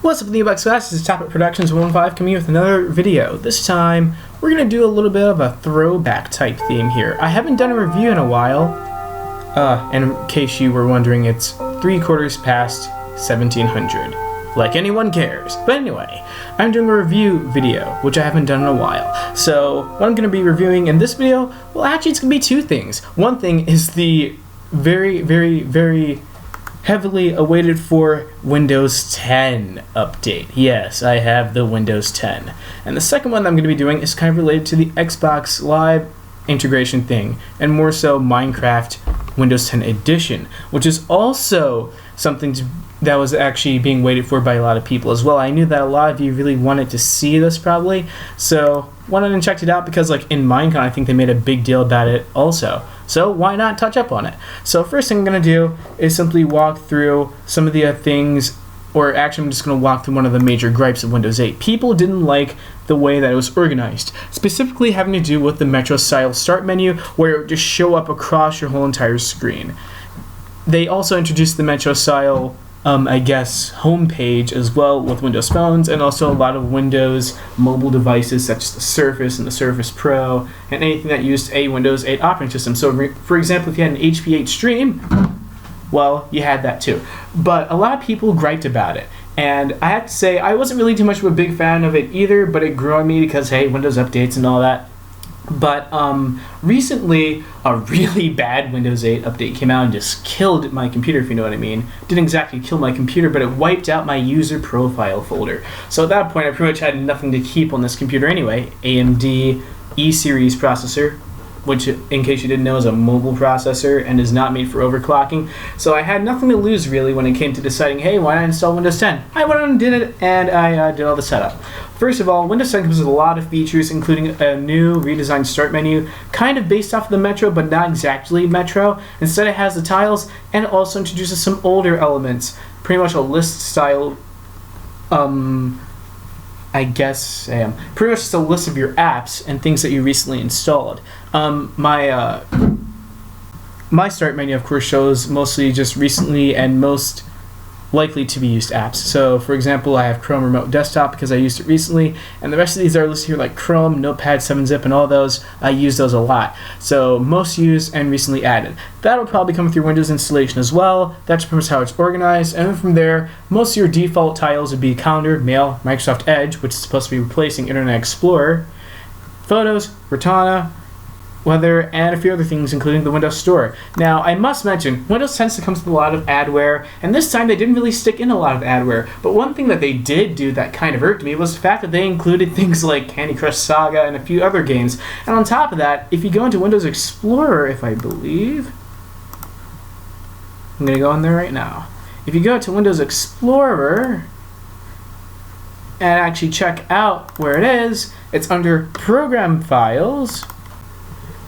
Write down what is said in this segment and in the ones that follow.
What's up with the Bugs Class? This is Top It Productions 115 coming with another video. This time, we're going to do a little bit of a throwback type theme here. I haven't done a review in a while. And in case you were wondering, it's 3/4 past 1700. Like anyone cares. But anyway, I'm doing a review video, which I haven't done in a while. So, what I'm going to be reviewing in this video, well actually it's going to be two things. One thing is the very heavily awaited for Windows 10 update. Yes, I have the Windows 10. And the second one that I'm going to be doing is kind of related to the Xbox Live integration thing, and more so Minecraft Windows 10 Edition, which is also something that was actually being waited for by a lot of people as well. I knew that a lot of you really wanted to see this probably, so went on and checked it out because like in Minecon I think they made a big deal about it also. So why not touch up on it? So first thing I'm going to do is simply walk through some of the things, or actually I'm just going to walk through one of the major gripes of Windows 8. People didn't like the way that it was organized, specifically having to do with the Metro style start menu where it would just show up across your whole entire screen. They also introduced the Metro style homepage as well with Windows phones, and also a lot of Windows mobile devices such as the Surface and the Surface Pro, and anything that used a Windows 8 operating system. So for example, if you had an HP8 Stream, well, you had that too. But a lot of people griped about it, and I have to say I wasn't really too much of a big fan of it either, but it grew on me because hey, Windows updates and all that. But recently, a really bad Windows 8 update came out and just killed my computer, if you know what I mean. Didn't exactly kill my computer, but it wiped out my user profile folder. So at that point, I pretty much had nothing to keep on this computer anyway. AMD E-Series processor, which, in case you didn't know, is a mobile processor and is not made for overclocking. So I had nothing to lose, really, when it came to deciding, hey, why not install Windows 10? I went on and did it, and I did all the setup. First of all, Windows 10 comes with a lot of features, including a new redesigned start menu, kind of based off of the Metro, but not exactly Metro. Instead, it has the tiles, and it also introduces some older elements, pretty much a list style, pretty much just a list of your apps and things that you recently installed. My start menu, of course, shows mostly just recently and most likely to be used apps. So, for example, I have Chrome Remote Desktop because I used it recently, and the rest of these are listed here like Chrome, Notepad, 7-Zip, and all those. I use those a lot. So, most used and recently added. That'll probably come with your Windows installation as well. That's pretty much how it's organized. And then from there, most of your default tiles would be Calendar, Mail, Microsoft Edge, which is supposed to be replacing Internet Explorer, Photos, Cortana, Weather, and a few other things, including the Windows Store. Now, I must mention, Windows tends to come with a lot of adware, and this time they didn't really stick in a lot of adware. But one thing that they did do that kind of irked me was the fact that they included things like Candy Crush Saga and a few other games. And on top of that, if you go into Windows Explorer, if I believe, I'm going to go in there right now. If you go to Windows Explorer and actually check out where it is, it's under Program Files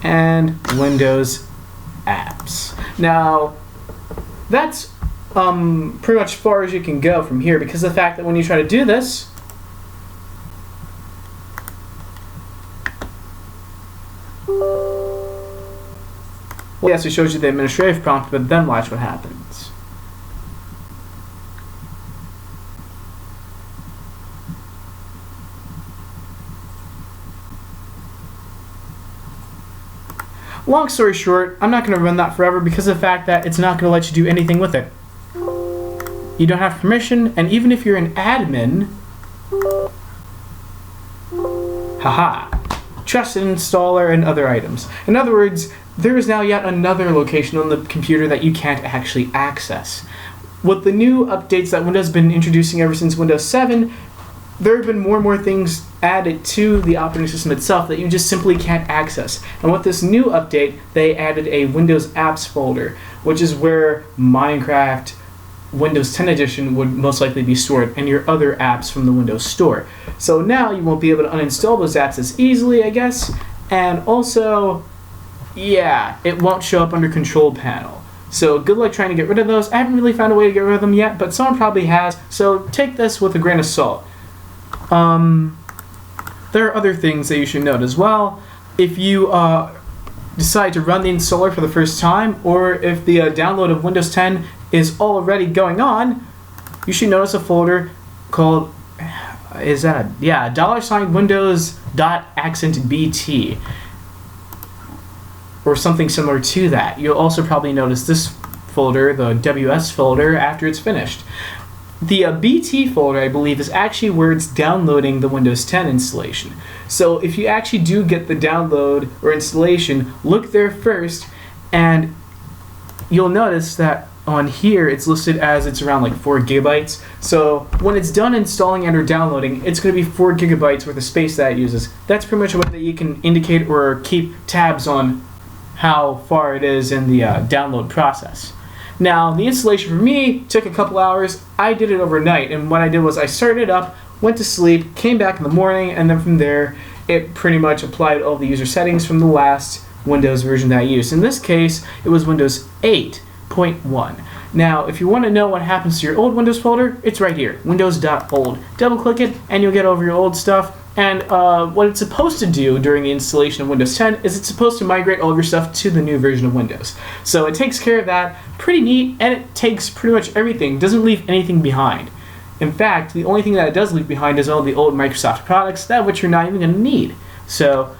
and Windows Apps. Now, that's pretty much far as you can go from here, because of the fact that when you try to do this, well, yes, it shows you the administrative prompt, but then watch what happens. Long story short, I'm not going to run that forever because of the fact that it's not going to let you do anything with it. You don't have permission, and even if you're an admin, haha, trusted installer and other items. In other words, there is now yet another location on the computer that you can't actually access. With the new updates that Windows has been introducing ever since Windows 7, there have been more and more things added to the operating system itself that you just simply can't access. And with this new update, they added a Windows Apps folder, which is where Minecraft Windows 10 Edition would most likely be stored, and your other apps from the Windows Store. So now you won't be able to uninstall those apps as easily, I guess, and also, yeah, it won't show up under Control Panel. So good luck trying to get rid of those. I haven't really found a way to get rid of them yet, but someone probably has, so take this with a grain of salt. There are other things that you should note as well. If you decide to run the installer for the first time, or if the download of Windows 10 is already going on, you should notice a folder called, is that a, yeah, $Windows.accent.bt or something similar to that. You'll also probably notice this folder, the WS folder, after it's finished. The BT folder, I believe, is actually where it's downloading the Windows 10 installation. So if you actually do get the download or installation, look there first, and you'll notice that on here it's listed as it's around like 4 gigabytes. So when it's done installing and or downloading, it's going to be 4 gigabytes worth of space that it uses. That's pretty much a way that you can indicate or keep tabs on how far it is in the download process. Now, the installation for me took a couple hours. I did it overnight, and what I did was I started it up, went to sleep, came back in the morning, and then from there it pretty much applied all the user settings from the last Windows version that I used. In this case, it was Windows 8.1. Now, if you want to know what happens to your old Windows folder, it's right here, Windows.old. Double-click it, and you'll get over your old stuff. And what it's supposed to do during the installation of Windows 10 is it's supposed to migrate all of your stuff to the new version of Windows. So it takes care of that. Pretty neat, and it takes pretty much everything. Doesn't leave anything behind. In fact, the only thing that it does leave behind is all the old Microsoft products, that which you're not even going to need. So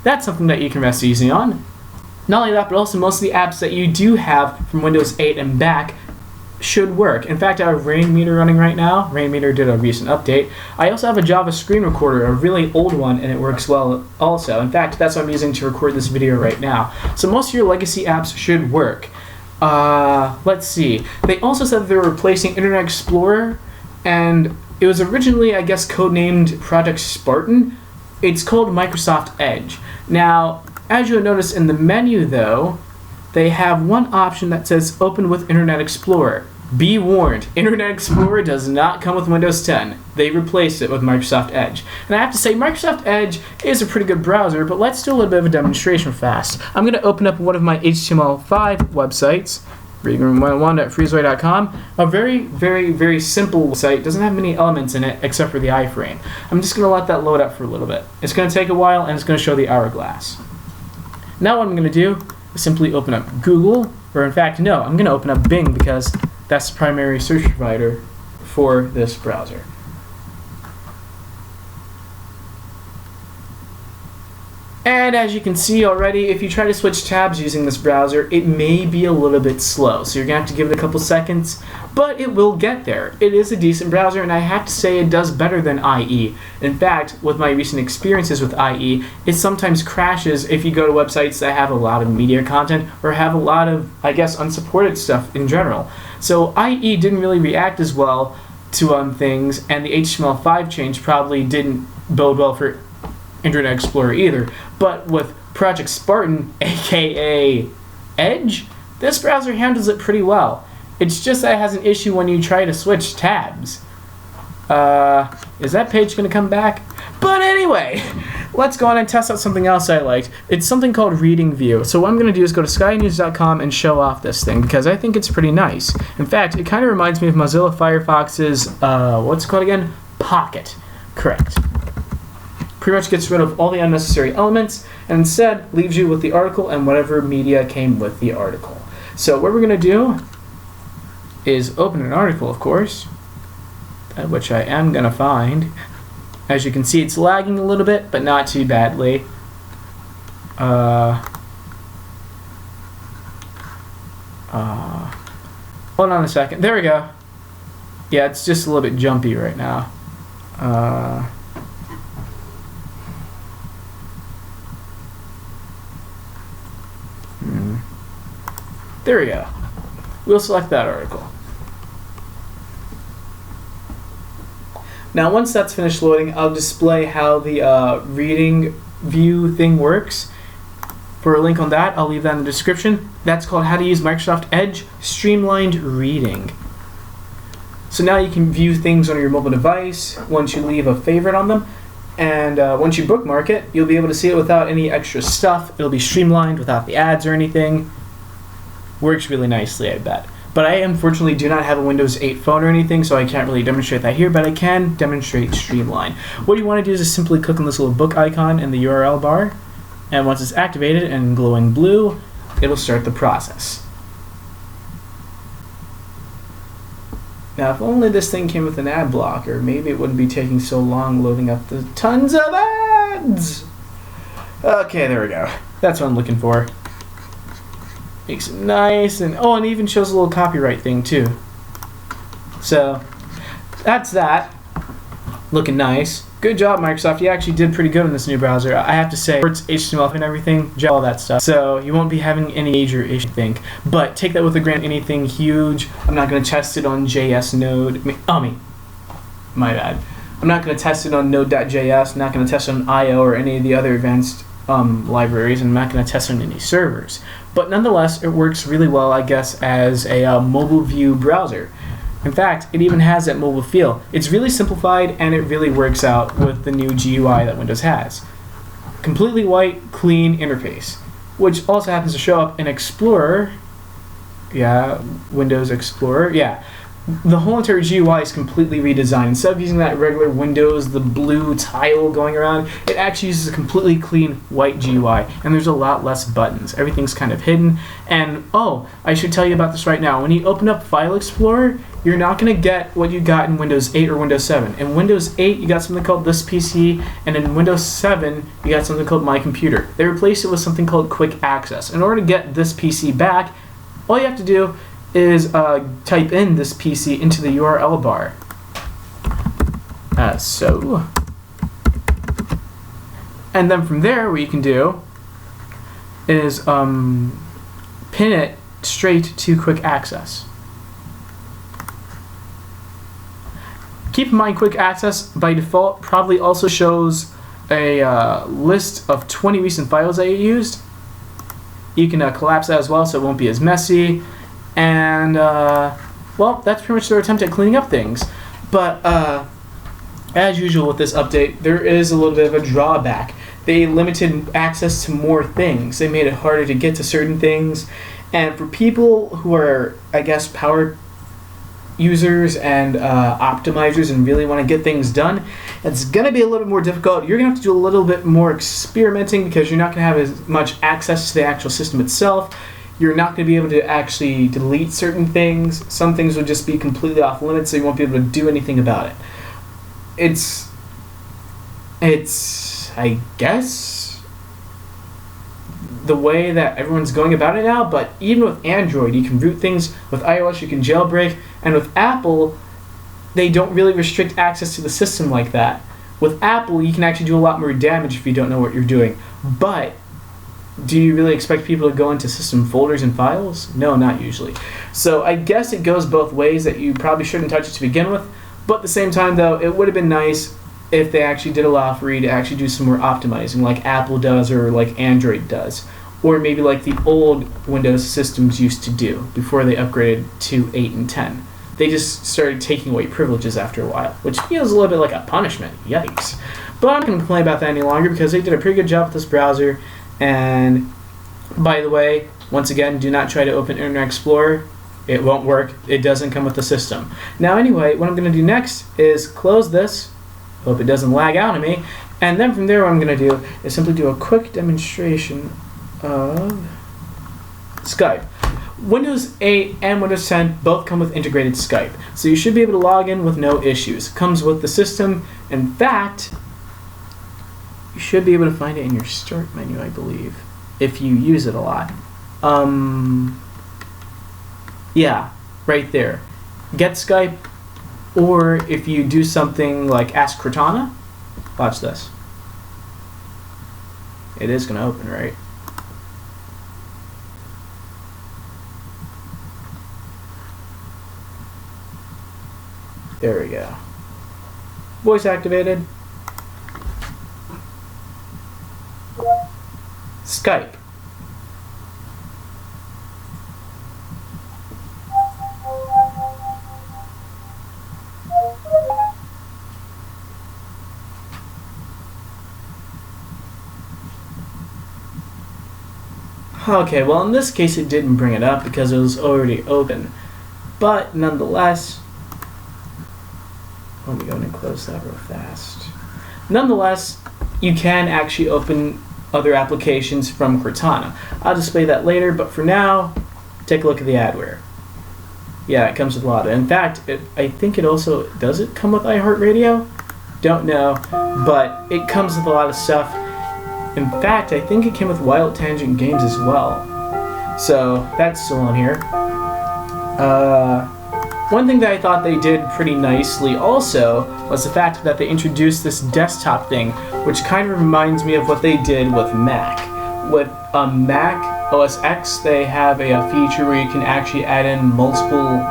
that's something that you can rest easy on. Not only that, but also most of the apps that you do have from Windows 8 and back should work. In fact, I have Rainmeter running right now. Rainmeter did a recent update. I also have a Java screen recorder, a really old one, and it works well also. In fact, that's what I'm using to record this video right now. So most of your legacy apps should work. Let's see. They also said that they were replacing Internet Explorer, and it was originally, I guess, codenamed Project Spartan. It's called Microsoft Edge. Now, as you'll notice in the menu, though, they have one option that says Open with Internet Explorer. Be warned, Internet Explorer does not come with Windows 10. They replaced it with Microsoft Edge. And I have to say, Microsoft Edge is a pretty good browser, but let's do a little bit of a demonstration fast. I'm going to open up one of my HTML5 websites, reading101.freezeway.com. A very, very, very simple site. Doesn't have many elements in it except for the iframe. I'm just going to let that load up for a little bit. It's going to take a while, and it's going to show the hourglass. Now what I'm going to do is simply open up Google, or in fact, no, I'm going to open up Bing because that's the primary search provider for this browser. And as you can see already, if you try to switch tabs using this browser, it may be a little bit slow. So you're going to have to give it a couple seconds, but it will get there. It is a decent browser, and I have to say it does better than IE. In fact, with my recent experiences with IE, it sometimes crashes if you go to websites that have a lot of media content or have a lot of, I guess, unsupported stuff in general. So IE didn't really react as well to things, and the HTML5 change probably didn't bode well for Internet Explorer either. But with Project Spartan, aka Edge, this browser handles it pretty well. It's just that it has an issue when you try to switch tabs. Is that page going to come back? But anyway, let's go on and test out something else I liked. It's something called Reading View. So what I'm going to do is go to skynews.com and show off this thing because I think it's pretty nice. In fact, it kind of reminds me of Mozilla Firefox's, what's it called again? Pocket. Correct. Pretty much gets rid of all the unnecessary elements and instead leaves you with the article and whatever media came with the article. So what we're going to do is open an article, of course, which I am going to find. As you can see, it's lagging a little bit, but not too badly. Hold on a second. There we go. Yeah, it's just a little bit jumpy right now. There we go. We'll select that article. Now once that's finished loading, I'll display how the reading view thing works. For a link on that, I'll leave that in the description. That's called How to Use Microsoft Edge Streamlined Reading. So now you can view things on your mobile device once you leave a favorite on them. And once you bookmark it, you'll be able to see it without any extra stuff. It'll be streamlined without the ads or anything. Works really nicely, I bet. But I unfortunately do not have a Windows 8 phone or anything, so I can't really demonstrate that here, but I can demonstrate Streamline. What you want to do is just simply click on this little book icon in the URL bar, and once it's activated and glowing blue, it'll start the process. Now, if only this thing came with an ad blocker, maybe it wouldn't be taking so long loading up the tons of ads. Okay, there we go. That's what I'm looking for. Makes it nice, and oh, and it even shows a little copyright thing too. So, that's that. Looking nice. Good job, Microsoft. You actually did pretty good on this new browser. I have to say, it's HTML and everything, all that stuff. So you won't be having any major issue, I think. But take that with a grain. Anything huge. I'm not going to test it on JS Node. My bad. I'm not going to test it on Node.js. I'm not going to test it on IO or any of the other advanced libraries. And I'm not going to test it on any servers. But nonetheless, it works really well, I guess, as a mobile view browser. In fact, it even has that mobile feel. It's really simplified, and it really works out with the new GUI that Windows has. Completely white, clean interface, which also happens to show up in Explorer. Yeah, Windows Explorer. Yeah, the whole entire GUI is completely redesigned. Instead of using that regular Windows, the blue tile going around, it actually uses a completely clean white GUI, and there's a lot less buttons. Everything's kind of hidden. And oh, I should tell you about this right now. When you open up File Explorer, you're not going to get what you got in Windows 8 or Windows 7. In Windows 8, you got something called This PC, and in Windows 7, you got something called My Computer. They replaced it with something called Quick Access. In order to get This PC back, all you have to do is type in This PC into the URL bar. So. And then from there, what you can do is pin it straight to Quick Access. Keep in mind, Quick Access by default probably also shows a list of 20 recent files that you used. You can collapse that as well, so it won't be as messy. And well, that's pretty much their attempt at cleaning up things. But as usual with this update, there is a little bit of a drawback. They limited access to more things. They made it harder to get to certain things. And for people who are, I guess, power users and optimizers and really want to get things done, it's going to be a little bit more difficult. You're going to have to do a little bit more experimenting because you're not going to have as much access to the actual system itself. You're not going to be able to actually delete certain things. Some things will just be completely off limits, so you won't be able to do anything about it. It's I guess, the way that everyone's going about it now, but even with Android, you can root things. With iOS, you can jailbreak, and with Apple, they don't really restrict access to the system like that. With Apple, you can actually do a lot more damage if you don't know what you're doing. But do you really expect people to go into system folders and files? No, not usually. So I guess it goes both ways, that you probably shouldn't touch it to begin with. But at the same time, though, it would have been nice if they actually did allow for you to actually do some more optimizing, like Apple does or like Android does. Or maybe like the old Windows systems used to do before they upgraded to 8 and 10. They just started taking away privileges after a while, which feels a little bit like a punishment. Yikes. But I'm not going to complain about that any longer because they did a pretty good job with this browser. And by the way, once again, do not try to open Internet Explorer. It won't work. It doesn't come with the system. Now anyway, what I'm going to do next is close this. Hope it doesn't lag out on me. And then from there, what I'm going to do is simply do a quick demonstration of Skype. Windows 8 and Windows 10 both come with integrated Skype. So you should be able to log in with no issues. It comes with the system. In fact, you should be able to find it in your start menu, I believe, if you use it a lot. Yeah, right there. Get Skype, or if you do something like Ask Cortana, watch this. It is going to open, right? There we go. Voice activated. Skype. Okay, well in this case it didn't bring it up because it was already open. But nonetheless, let me go and close that real fast. Nonetheless, you can actually open other applications from Cortana. I'll display that later, but for now, take a look at the adware. Yeah, it comes with a lot. In fact, I think it also, does it come with iHeartRadio? Don't know, but it comes with a lot of stuff. In fact, I think it came with Wild Tangent Games as well. So that's still on here. One thing that I thought they did pretty nicely also was the fact that they introduced this desktop thing, which kind of reminds me of what they did with Mac. With Mac OS X, they have a feature where you can actually add in multiple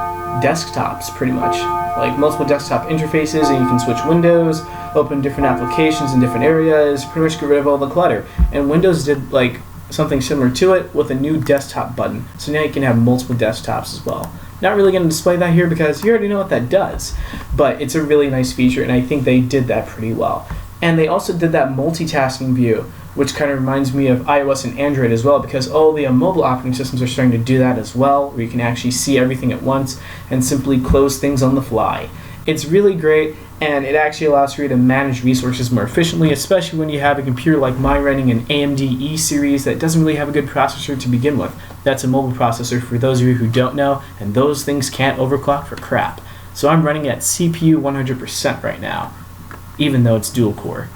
desktops, pretty much. Like multiple desktop interfaces, and you can switch windows, open different applications in different areas, pretty much get rid of all the clutter. And Windows did like something similar to it with a new desktop button. So now you can have multiple desktops as well. Not really going to display that here because you already know what that does. But it's a really nice feature, and I think they did that pretty well. And they also did that multitasking view, which kind of reminds me of iOS and Android as well, because all the mobile operating systems are starting to do that as well, where you can actually see everything at once and simply close things on the fly. It's really great, and it actually allows for you to manage resources more efficiently, especially when you have a computer like mine running an AMD E-series that doesn't really have a good processor to begin with. That's a mobile processor for those of you who don't know, and those things can't overclock for crap. So I'm running at CPU 100% right now, even though it's dual core.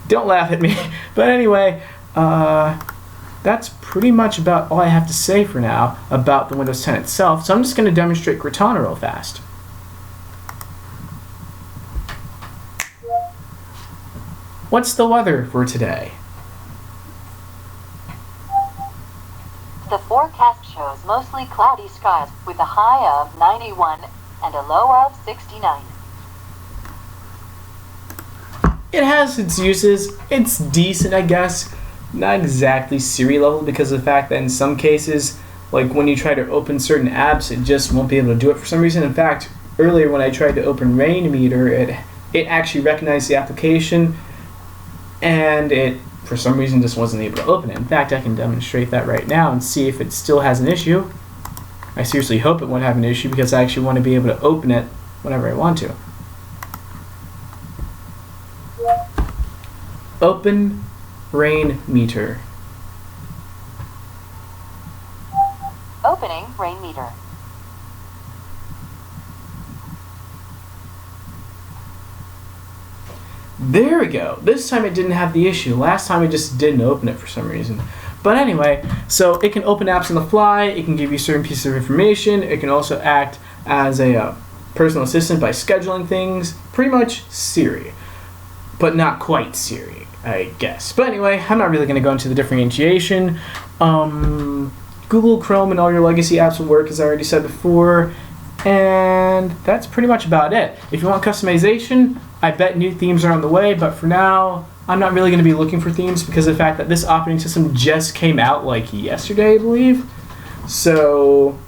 Don't laugh at me. But anyway, that's pretty much about all I have to say for now about the Windows 10 itself. So I'm just going to demonstrate Cortana real fast. What's the weather for today? The forecast shows mostly cloudy skies with a high of 91 and a low of 69. It has its uses. It's decent, I guess. Not exactly Siri level because of the fact that in some cases, like when you try to open certain apps, it just won't be able to do it for some reason. In fact, earlier when I tried to open Rainmeter, it actually recognized the application, and it, for some reason, just wasn't able to open it. In fact, I can demonstrate that right now and see if it still has an issue. I seriously hope it won't have an issue because I actually want to be able to open it whenever I want to. Open Rainmeter. Opening Rainmeter. There we go. This time it didn't have the issue. Last time it just didn't open it for some reason. But anyway, so it can open apps on the fly, it can give you certain pieces of information, it can also act as a personal assistant by scheduling things. Pretty much Siri. But not quite Siri, I guess. But anyway, I'm not really going to go into the differentiation. Google Chrome and all your legacy apps will work, as I already said before. And that's pretty much about it. If you want customization, I bet new themes are on the way, but for now, I'm not really going to be looking for themes because of the fact that this operating system just came out like yesterday, I believe. So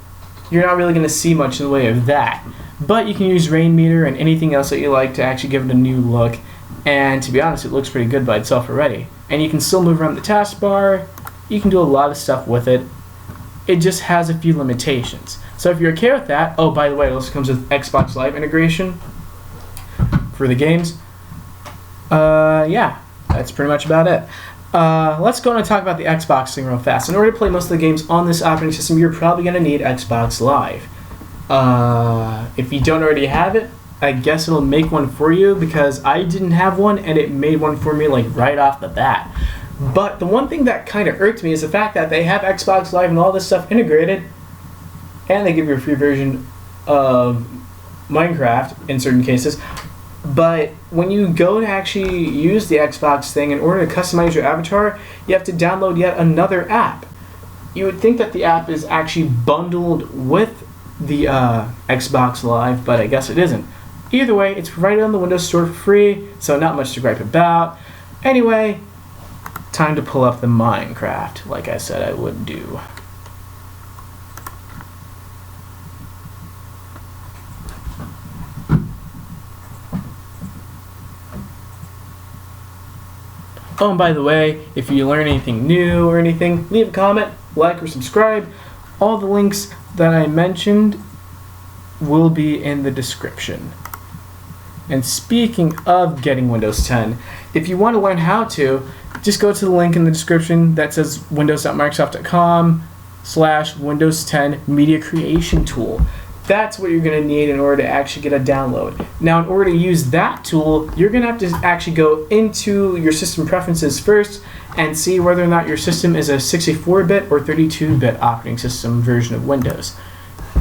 you're not really going to see much in the way of that. But you can use Rainmeter and anything else that you like to actually give it a new look. And to be honest, it looks pretty good by itself already. And you can still move around the taskbar. You can do a lot of stuff with it. It just has a few limitations. So if you're okay with that, oh, by the way, it also comes with Xbox Live integration for the games. Yeah, that's pretty much about it. Let's go on and talk about the Xbox thing real fast. In order to play most of the games on this operating system, you're probably going to need Xbox Live. If you don't already have it, I guess it'll make one for you because I didn't have one and it made one for me like right off the bat. But the one thing that kind of irked me is the fact that they have Xbox Live and all this stuff integrated, and they give you a free version of Minecraft in certain cases. But when you go to actually use the Xbox thing, in order to customize your avatar, you have to download yet another app. You would think that the app is actually bundled with the Xbox Live, but I guess it isn't. Either way, it's provided on the Windows Store for free, so not much to gripe about. Anyway, time to pull up the Minecraft, like I said I would do. Oh, and by the way, if you learn anything new or anything, leave a comment, like, or subscribe. All the links that I mentioned will be in the description. And speaking of getting Windows 10, if you want to learn how to, just go to the link in the description that says windows.microsoft.com/Windows 10 Media Creation Tool. That's what you're going to need in order to actually get a download. Now, in order to use that tool, you're going to have to actually go into your system preferences first and see whether or not your system is a 64-bit or 32-bit operating system version of Windows.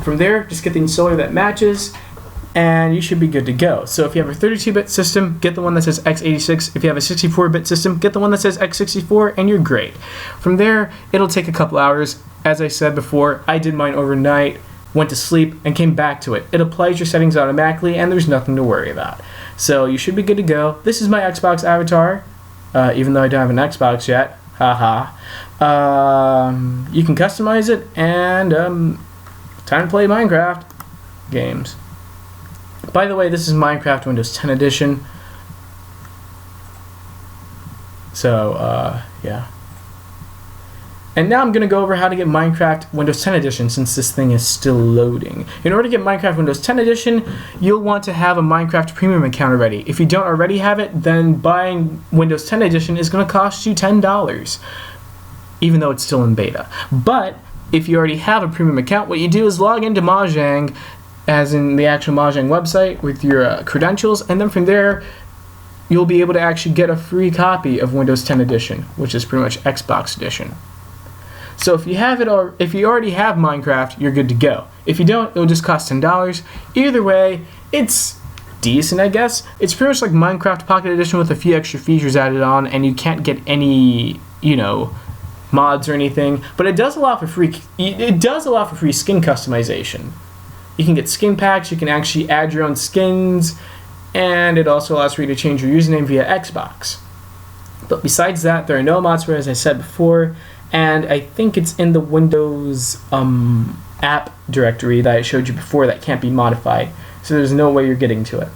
From there, just get the installer that matches, and you should be good to go. So if you have a 32-bit system, get the one that says x86. If you have a 64-bit system, get the one that says x64, and you're great. From there, it'll take a couple hours. As I said before, I did mine overnight, went to sleep, and came back to it. It applies your settings automatically, and there's nothing to worry about. So you should be good to go. This is my Xbox avatar, even though I don't have an Xbox yet. Haha. You can customize it, and time to play Minecraft games. By the way, this is Minecraft Windows 10 Edition. So, yeah. And now I'm going to go over how to get Minecraft Windows 10 Edition, since this thing is still loading. In order to get Minecraft Windows 10 Edition, you'll want to have a Minecraft Premium account already. If you don't already have it, then buying Windows 10 Edition is going to cost you $10, even though it's still in beta. But if you already have a Premium account, what you do is log into Mojang, as in the actual Mojang website, with your credentials, and then from there, you'll be able to actually get a free copy of Windows 10 Edition, which is pretty much Xbox Edition. So if you have it, or if you already have Minecraft, you're good to go. If you don't, it'll just cost $10. Either way, it's decent, I guess. It's pretty much like Minecraft Pocket Edition with a few extra features added on, and you can't get any, you know, mods or anything. But it does allow for free. It does allow for free skin customization. You can get skin packs. You can actually add your own skins, and it also allows for you to change your username via Xbox. But besides that, there are no mods for it, as I said before. And I think it's in the Windows app directory that I showed you before that can't be modified. So there's no way you're getting to it.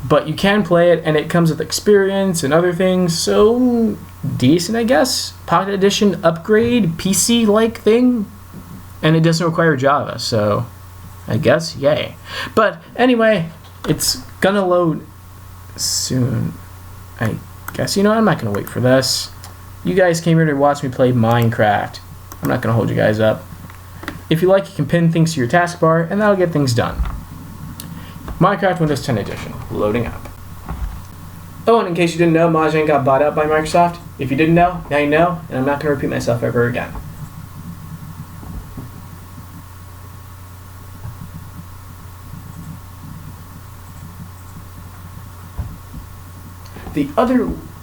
But you can play it, and it comes with experience and other things. So decent, I guess. Pocket Edition upgrade, PC-like thing. And it doesn't require Java, so I guess yay. But anyway, it's gonna load soon. I guess, you know, I'm not gonna wait for this. You guys came here to watch me play Minecraft. I'm not going to hold you guys up. If you like, you can pin things to your taskbar, and that'll get things done. Minecraft Windows 10 Edition, loading up. Oh, and in case you didn't know, Mojang got bought out by Microsoft. If you didn't know, now you know, and I'm not going to repeat myself ever again.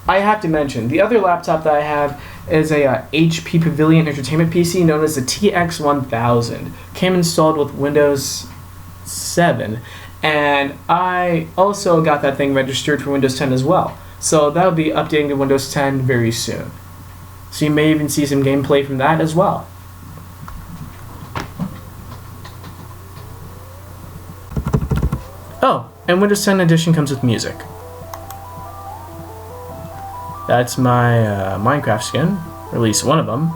I have to mention, the other laptop that I have is a HP Pavilion Entertainment PC known as the TX-1000. Came installed with Windows 7, and I also got that thing registered for Windows 10 as well. So that'll be updating to Windows 10 very soon. So you may even see some gameplay from that as well. Oh, and Windows 10 Edition comes with music. That's my Minecraft skin, or at least one of them.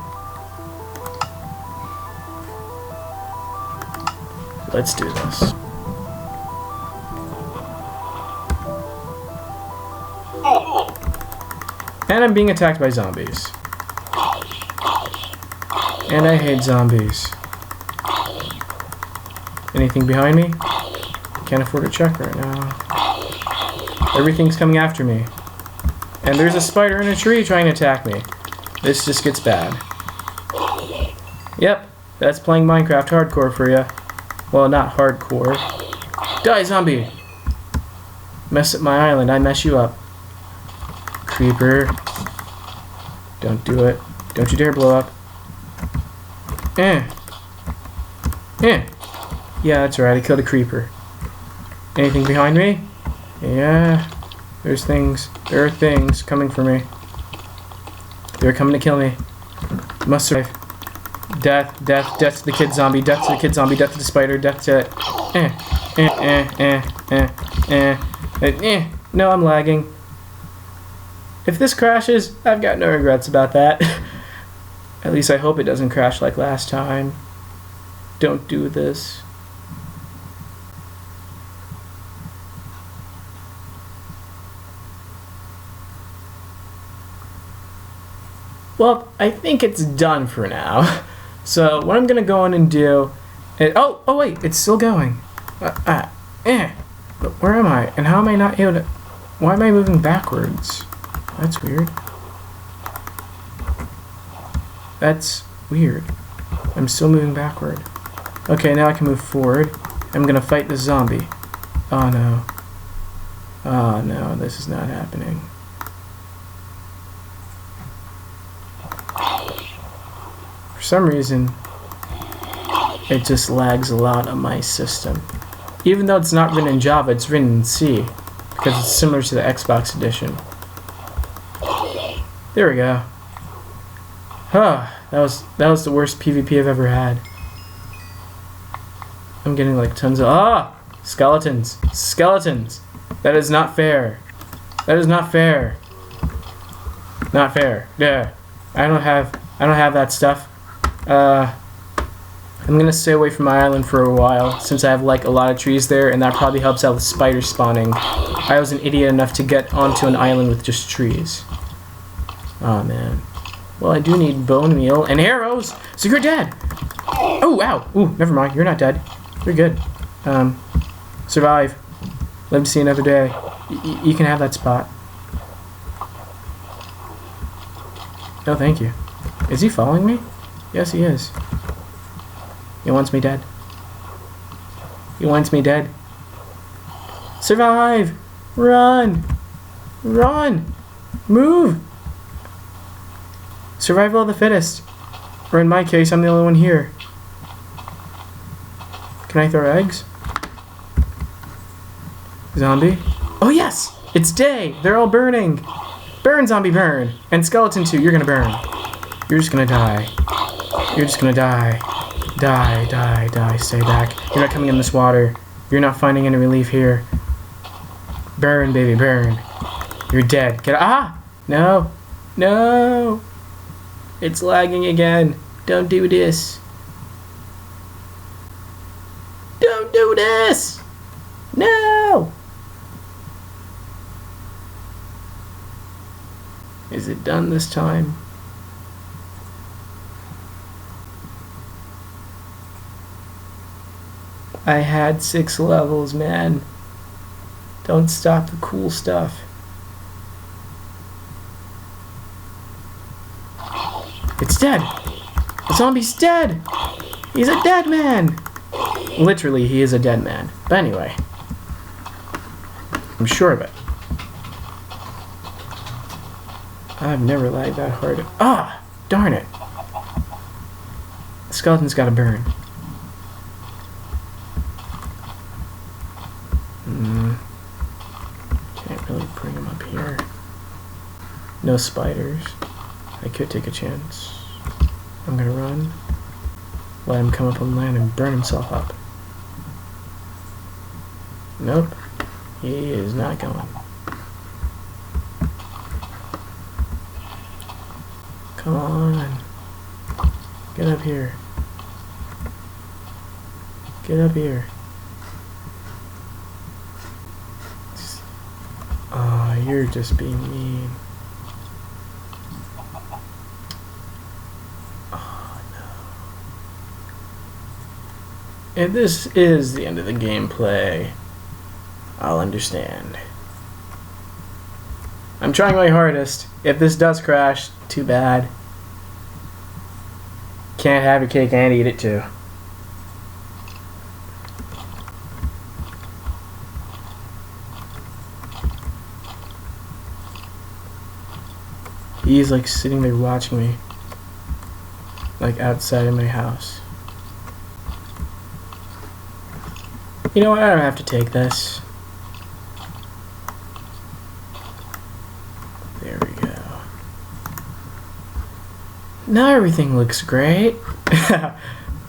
Let's do this. And I'm being attacked by zombies. And I hate zombies. Anything behind me? Can't afford to check right now. Everything's coming after me. And there's a spider in a tree trying to attack me. This just gets bad. Yep, that's playing Minecraft hardcore for you. Well, not hardcore. Die, zombie! Mess up my island, I mess you up. Creeper. Don't do it. Don't you dare blow up. Yeah, that's right, I killed a creeper. Anything behind me? Yeah. There's things. There are things coming for me. They're coming to kill me. Must survive. Death, death, death to the kid zombie, death to the kid zombie, death to the spider, death to... No, I'm lagging. If this crashes, I've got no regrets about that. At least I hope it doesn't crash like last time. Don't do this. Well, I think it's done for now. So what I'm going to go in and do Oh wait, it's still going. But where am I? And how am I not able to... Why am I moving backwards? That's weird. That's weird. I'm still moving backward. Okay, now I can move forward. I'm gonna fight the zombie. Oh no. Oh no, this is not happening. For some reason, it just lags a lot on my system. Even though it's not written in Java, it's written in C, because it's similar to the Xbox edition. There we go. Huh, that was the worst PvP I've ever had. I'm getting like tons of skeletons. Skeletons. That is not fair. That is not fair. Not fair. Yeah. I don't have that stuff. I'm gonna stay away from my island for a while since I have like a lot of trees there, and that probably helps out with spider spawning. I was an idiot enough to get onto an island with just trees. Oh man. Well, I do need bone meal and arrows. So you're dead. Oh wow. Ooh, never mind. You're not dead. You're good. Survive. Live to see another day. You can have that spot. No, thank you. Is he following me? Yes, he is. He wants me dead. He wants me dead. Survive! Run! Run! Move! Survival of the fittest. Or in my case, I'm the only one here. Can I throw eggs? Zombie? Oh yes! It's day! They're all burning! Burn, zombie, burn! And skeleton too, you're gonna burn. You're just gonna die. You're just gonna die. Die, die, die. Stay back. You're not coming in this water. You're not finding any relief here. Burn, baby, burn. You're dead. Get No! No! It's lagging again. Don't do this. Don't do this! No! Is it done this time? I had 6 levels, man. Don't stop the cool stuff. It's dead! The zombie's dead! He's a dead man! Literally, he is a dead man. But anyway. I'm sure of it. I've never lagged that hard. Darn it. The skeleton's gotta burn. Can't really bring him up here. No spiders. I could take a chance. I'm gonna run. Let him come up on land and burn himself up. Nope. He is not going. Come on. Get up here. Get up here. You're just being mean. Oh no. If this is the end of the gameplay, I'll understand. I'm trying my hardest. If this does crash, too bad. Can't have your cake and eat it too. He's like sitting there watching me, like outside of my house. You know what? I don't have to take this. There we go. Now everything looks great.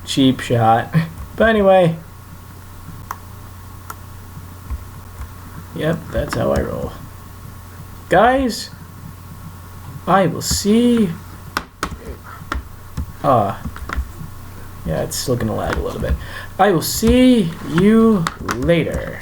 Cheap shot. But anyway. Yep, that's how I roll. Guys, I will see... yeah, it's still gonna lag a little bit. I will see you later.